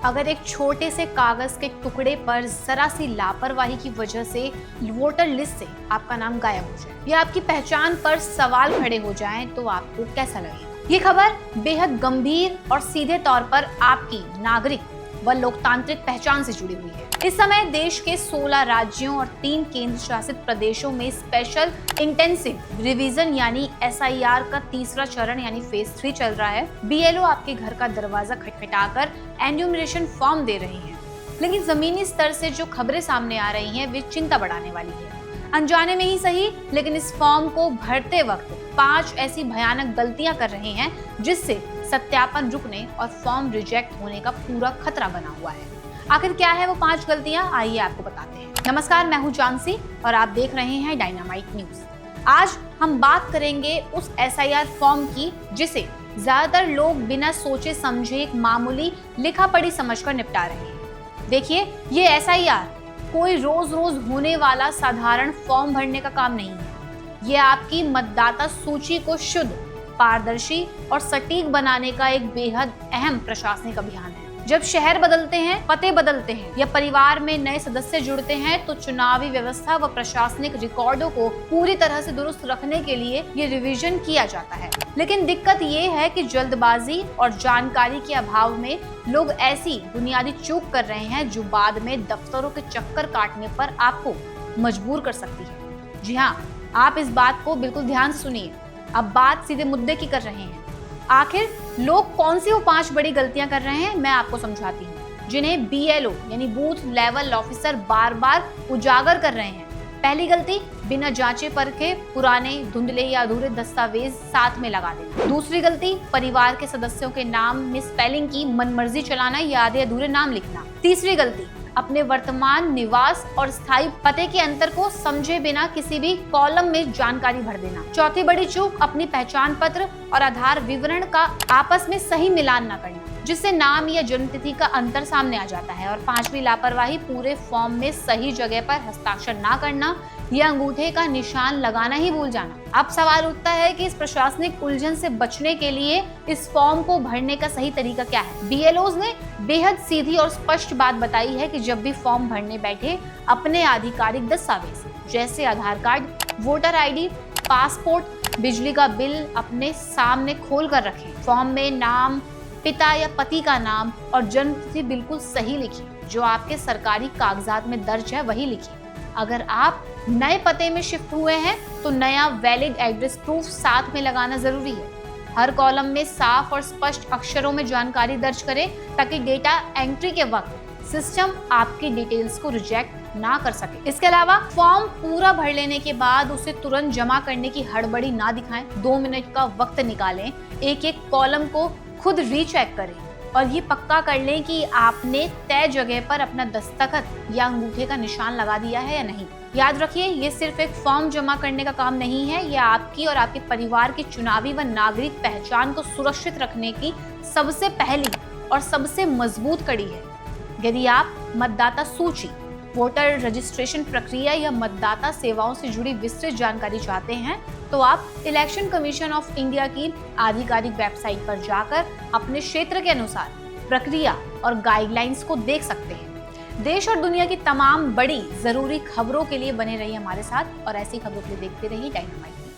अगर एक छोटे से कागज के टुकड़े पर जरा सी लापरवाही की वजह से वोटर लिस्ट से आपका नाम गायब हो जाए या आपकी पहचान पर सवाल खड़े हो जाएं, तो आपको कैसा लगेगा? ये खबर बेहद गंभीर और सीधे तौर पर आपकी नागरिक व लोकतांत्रिक पहचान से जुड़ी हुई है। इस समय देश के 16 राज्यों और 3 केंद्र शासित प्रदेशों में स्पेशल इंटेंसिव रिवीजन यानी SIR का तीसरा चरण यानी फेज 3 चल रहा है। BLO आपके घर का दरवाजा खटखटाकर एन्यूमरेशन फॉर्म दे रही हैं। लेकिन जमीनी स्तर से जो खबरें सामने आ रही हैं वे चिंता बढ़ाने वाली है। अनजाने में ही सही, लेकिन इस फॉर्म को भरते वक्त 5 ऐसी भयानक गलतियां कर रहे हैं जिससे सत्यापन रुकने और फॉर्म रिजेक्ट होने का पूरा खतरा बना हुआ है। आखिर क्या है वो 5 गलतियां, आइए आपको बताते हैं। नमस्कार, मैं हूं जानसी और आप देख रहे हैं डायनामाइट न्यूज। आज हम बात करेंगे उस SIR फॉर्म की जिसे ज्यादातर लोग बिना सोचे समझे एक मामूली लिखा पढ़ी समझकर निपटा रहे हैं। देखिए, ये SIR कोई रोज रोज होने वाला साधारण फॉर्म भरने का काम नहीं है। ये आपकी मतदाता सूची को शुद्ध, पारदर्शी और सटीक बनाने का एक बेहद अहम प्रशासनिक अभियान है। जब शहर बदलते हैं, पते बदलते हैं या परिवार में नए सदस्य जुड़ते हैं, तो चुनावी व्यवस्था व प्रशासनिक रिकॉर्डों को पूरी तरह से दुरुस्त रखने के लिए ये रिवीजन किया जाता है। लेकिन दिक्कत ये है कि जल्दबाजी और जानकारी के अभाव में लोग ऐसी बुनियादी चूक कर रहे हैं जो बाद में दफ्तरों के चक्कर काटने पर आपको मजबूर कर सकती है। जी हाँ, आप इस बात को बिल्कुल ध्यान से सुनिए। अब बात सीधे मुद्दे की कर रहे हैं। आखिर लोग कौन सी वो 5 बड़ी गलतियां कर रहे हैं, मैं आपको समझाती हूँ, जिन्हें BLO यानी बूथ लेवल ऑफिसर बार बार उजागर कर रहे हैं। पहली गलती, बिना जांचे परखे पुराने, धुंधले या अधूरे दस्तावेज साथ में लगा देना। दूसरी गलती, परिवार के सदस्यों के नाम में स्पेलिंग की मनमर्जी चलाना या आधे अधूरे नाम लिखना। तीसरी गलती, अपने वर्तमान निवास और स्थायी पते के अंतर को समझे बिना किसी भी कॉलम में जानकारी भर देना। चौथी बड़ी चूक, अपनी पहचान पत्र और आधार विवरण का आपस में सही मिलान न करना, जिससे नाम या जन्मतिथि का अंतर सामने आ जाता है। और 5वीं लापरवाही, पूरे फॉर्म में सही जगह पर हस्ताक्षर ना करना या अंगूठे का निशान लगाना ही भूल जाना। अब सवाल उठता है कि इस प्रशासनिक उलझन से बचने के लिए इस फॉर्म को भरने का सही तरीका क्या है। BLOs ने बेहद सीधी और स्पष्ट बात बताई है कि जब भी फॉर्म भरने बैठे, अपने आधिकारिक दस्तावेज जैसे आधार कार्ड, वोटर ID, पासपोर्ट, बिजली का बिल अपने सामने खोल कर रखें। फॉर्म में नाम, पिता या पति का नाम और जन्मतिथि बिल्कुल सही लिखिए। जो आपके सरकारी कागजात में दर्ज है वही लिखिए। अगर आप नए पते में शिफ्ट हुए हैं तो नया वैलिड एड्रेस प्रूफ साथ में लगाना जरूरी है। हर कॉलम में साफ और स्पष्ट अक्षरों में जानकारी दर्ज करें ताकि डेटा एंट्री के वक्त सिस्टम आपकी डिटेल्स को रिजेक्ट ना कर सके। इसके अलावा फॉर्म पूरा भर लेने के बाद उसे तुरंत जमा करने की हड़बड़ी ना दिखाएं। 2 मिनट का वक्त निकालें, एक कॉलम को खुद रीचेक करें और ये पक्का कर लें कि आपने तय जगह पर अपना दस्तखत या अंगूठे का निशान लगा दिया है या नहीं। याद रखिए, ये सिर्फ एक फॉर्म जमा करने का काम नहीं है, यह आपकी और आपके परिवार की चुनावी व नागरिक पहचान को सुरक्षित रखने की सबसे पहली और सबसे मजबूत कड़ी है। यदि आप मतदाता सूची, वोटर रजिस्ट्रेशन प्रक्रिया या मतदाता सेवाओं से जुड़ी विस्तृत जानकारी चाहते हैं तो आप इलेक्शन कमीशन ऑफ इंडिया की आधिकारिक वेबसाइट पर जाकर अपने क्षेत्र के अनुसार प्रक्रिया और गाइडलाइंस को देख सकते हैं। देश और दुनिया की तमाम बड़ी जरूरी खबरों के लिए बने रहिए हमारे साथ और ऐसी खबरों के लिए देखते रहिए डायनामाइट।